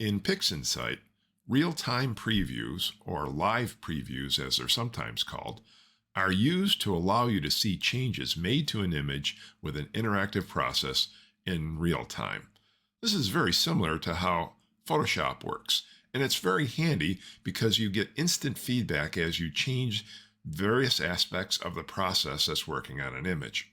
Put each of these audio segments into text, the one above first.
In Pixinsight, real-time previews, or live previews as they're sometimes called, are used to allow you to see changes made to an image with an interactive process in real time. This is very similar to how Photoshop works, and it's very handy because you get instant feedback as you change various aspects of the process that's working on an image.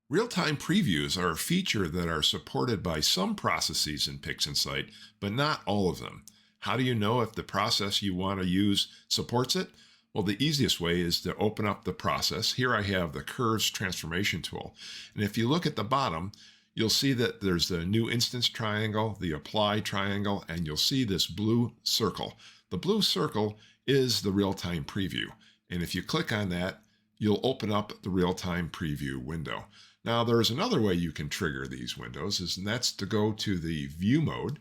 Real-time previews are a feature that are supported by some processes in Pixinsight, but not all of them. How do you know if the process you want to use supports it? Well, the easiest way is to open up the process. Here I have the Curves Transformation tool. And if you look at the bottom, you'll see that there's the New Instance triangle, the Apply triangle, and you'll see this blue circle. The blue circle is the real-time preview. And if you click on that, you'll open up the real-time preview window. Now, there's another way you can trigger these windows, and that's to go to the View mode.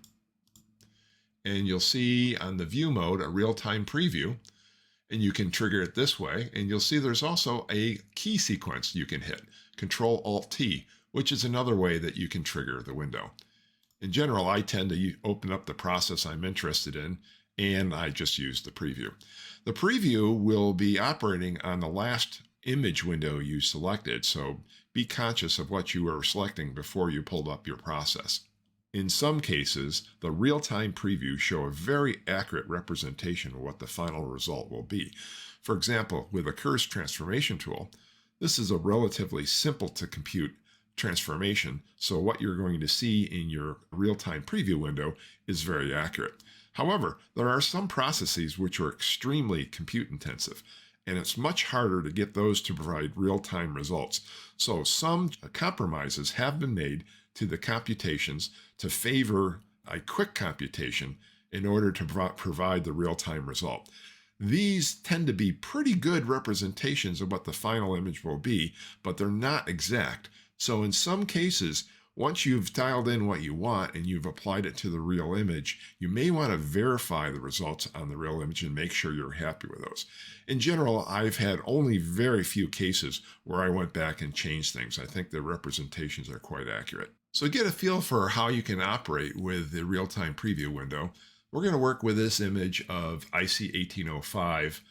And you'll see on the View mode a real-time preview. And you can trigger it this way. And you'll see there's also a key sequence you can hit, Control-Alt-T, which is another way that you can trigger the window. In general, I tend to open up the process I'm interested in, and I just use the preview. The preview will be operating on the last image window you selected, so be conscious of what you were selecting before you pulled up your process. In some cases, the real-time previews show a very accurate representation of what the final result will be. For example, with the Curves Transformation tool, this is a relatively simple to compute transformation, so what you're going to see in your real-time preview window is very accurate. However, there are some processes which are extremely compute intensive, and it's much harder to get those to provide real-time results. So some compromises have been made to the computations to favor a quick computation in order to provide the real-time result. These tend to be pretty good representations of what the final image will be, but they're not exact. So in some cases, once you've dialed in what you want and you've applied it to the real image, you may want to verify the results on the real image and make sure you're happy with those. In general, I've had only very few cases where I went back and changed things. I think the representations are quite accurate. So get a feel for how you can operate with the real-time preview window. We're going to work with this image of IC 1805,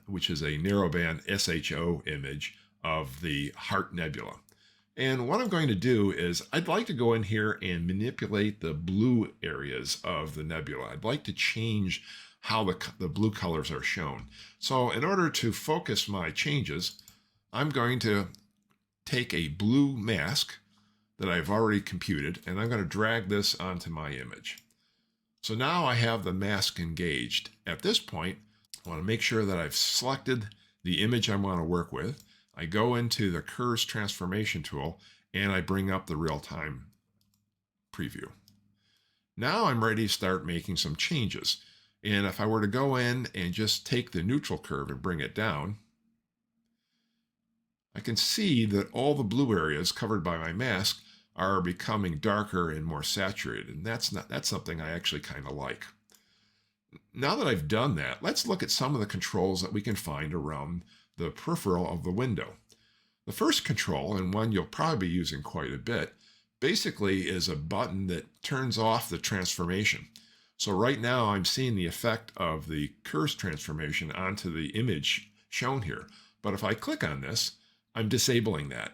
which is a narrowband SHO image of the Heart Nebula. And what I'm going to do is I'd like to go in here and manipulate the blue areas of the nebula. I'd like to change how the blue colors are shown. So in order to focus my changes, I'm going to take a blue mask that I've already computed, and I'm going to drag this onto my image. So now I have the mask engaged. At this point, I want to make sure that I've selected the image I want to work with. I go into the Curves Transformation tool and I bring up the real-time preview. Now I'm ready to start making some changes. And if I were to go in and just take the neutral curve and bring it down, I can see that all the blue areas covered by my mask are becoming darker and more saturated. And that's something I actually kind of like. Now that I've done that, let's look at some of the controls that we can find around the peripheral of the window. The first control, and one you'll probably be using quite a bit, basically is a button that turns off the transformation. So right now I'm seeing the effect of the Curves transformation onto the image shown here. But if I click on this, I'm disabling that.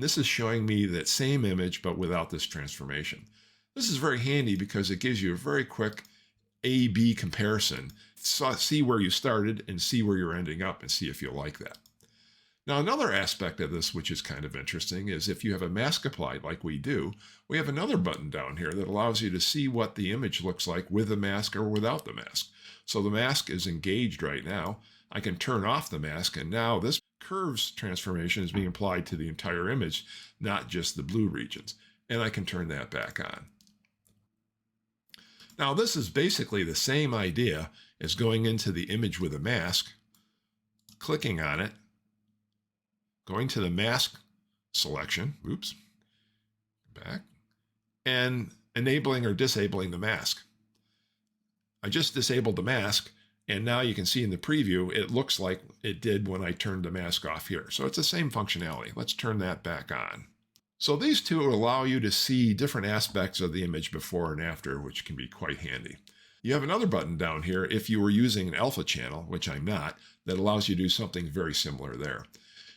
This is showing me that same image but without this transformation. This is very handy because it gives you a very quick A-B comparison. See where you started and see where you're ending up and see if you like that. Now, another aspect of this, which is kind of interesting, is if you have a mask applied like we do, we have another button down here that allows you to see what the image looks like with the mask or without the mask. So the mask is engaged right now. I can turn off the mask, and now this Curves transformation is being applied to the entire image, not just the blue regions. And I can turn that back on. Now, this is basically the same idea as going into the image with a mask, clicking on it, going to the mask selection, back, and enabling or disabling the mask. I just disabled the mask, and now you can see in the preview, it looks like it did when I turned the mask off here. So it's the same functionality. Let's turn that back on. So these two allow you to see different aspects of the image before and after, which can be quite handy. You have another button down here if you were using an alpha channel, which I'm not, that allows you to do something very similar there.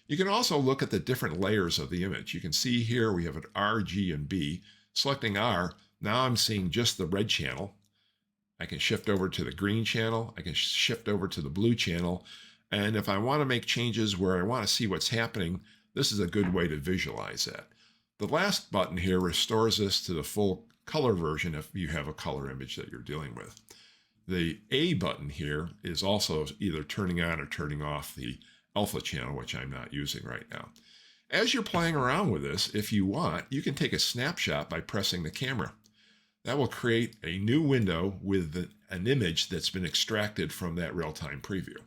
You can also look at the different layers of the image. You can see here we have an R, G, and B. Selecting R, now I'm seeing just the red channel. I can shift over to the green channel. I can shift over to the blue channel. And if I want to make changes where I want to see what's happening, this is a good way to visualize that. The last button here restores us to the full color version if you have a color image that you're dealing with. The A button here is also either turning on or turning off the alpha channel, which I'm not using right now. As you're playing around with this, if you want, you can take a snapshot by pressing the camera. That will create a new window with an image that's been extracted from that real-time preview.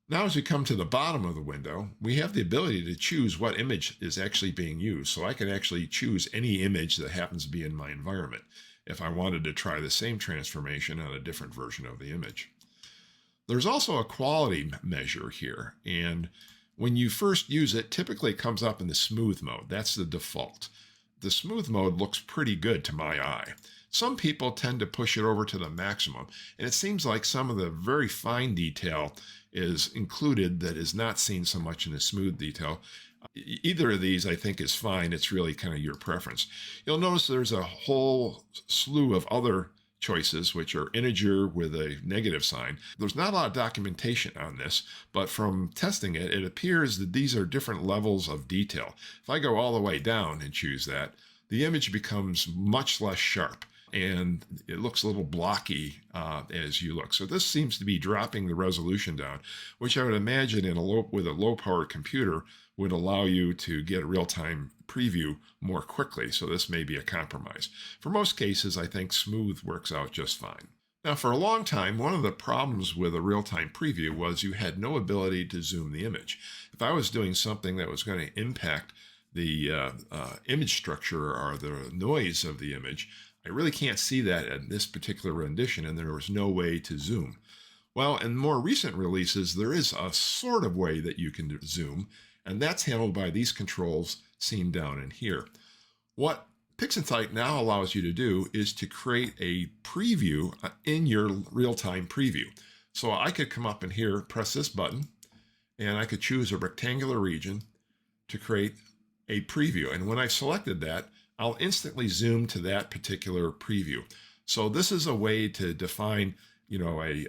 Now, as we come to the bottom of the window, we have the ability to choose what image is actually being used. So I can actually choose any image that happens to be in my environment if I wanted to try the same transformation on a different version of the image. There's also a quality measure here, and when you first use it, typically it comes up in the smooth mode. That's the default. The smooth mode looks pretty good to my eye. Some people tend to push it over to the maximum, and it seems like some of the very fine detail is included that is not seen so much in the smooth detail. Either of these I think is fine. It's really kind of your preference. You'll notice there's a whole slew of other choices, which are integer with a negative sign. There's not a lot of documentation on this, but from testing it, it appears that these are different levels of detail. If I go all the way down and choose that, the image becomes much less sharp, and it looks a little blocky as you look. So this seems to be dropping the resolution down, which I would imagine with a low-powered computer would allow you to get a real-time preview more quickly. So this may be a compromise. For most cases, I think smooth works out just fine. Now, for a long time, one of the problems with a real-time preview was you had no ability to zoom the image. If I was doing something that was going to impact the image structure or the noise of the image, I really can't see that in this particular rendition, and there was no way to zoom. Well, in more recent releases, there is a sort of way that you can zoom, and that's handled by these controls seen down in here. What Pixinsight now allows you to do is to create a preview in your real-time preview. So I could come up in here, press this button, and I could choose a rectangular region to create a preview. And when I've selected that, I'll instantly zoom to that particular preview. So this is a way to define, a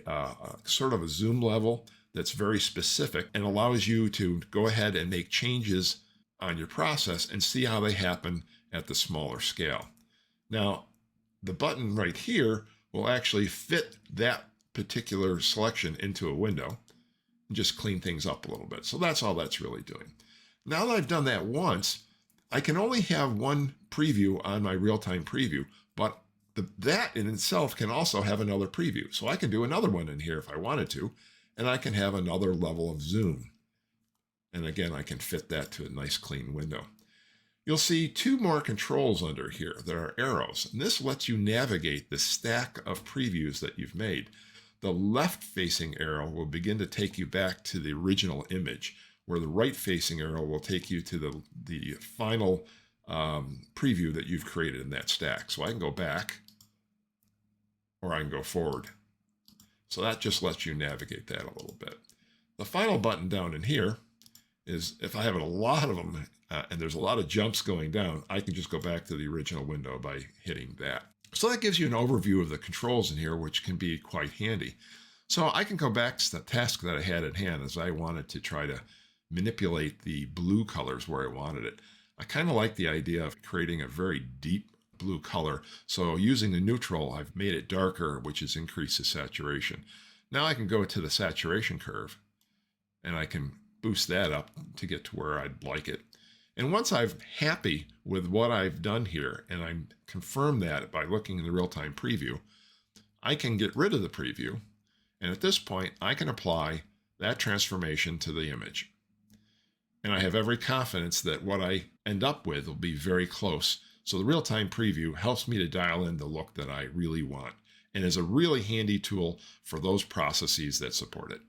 sort of a zoom level that's very specific and allows you to go ahead and make changes on your process and see how they happen at the smaller scale. Now, the button right here will actually fit that particular selection into a window and just clean things up a little bit. So that's all that's really doing. Now that I've done that once, I can only have one preview on my real-time preview, but that in itself can also have another preview. So I can do another one in here if I wanted to, and I can have another level of zoom. And again, I can fit that to a nice clean window. You'll see two more controls under here. There are arrows, and this lets you navigate the stack of previews that you've made. The left-facing arrow will begin to take you back to the original image, where the right-facing arrow will take you to the final preview that you've created in that stack. So I can go back, or I can go forward. So that just lets you navigate that a little bit. The final button down in here is if I have a lot of them and there's a lot of jumps going down, I can just go back to the original window by hitting that. So that gives you an overview of the controls in here, which can be quite handy. So I can go back to the task that I had at hand as I wanted to try to manipulate the blue colors where I wanted it. I kind of like the idea of creating a very deep blue color. So using the neutral, I've made it darker, which has increased the saturation. Now I can go to the saturation curve and I can boost that up to get to where I'd like it. And once I'm happy with what I've done here, and I confirm that by looking in the real-time preview, I can get rid of the preview. And at this point, I can apply that transformation to the image. And I have every confidence that what I end up with will be very close. So the real-time preview helps me to dial in the look that I really want, and is a really handy tool for those processes that support it.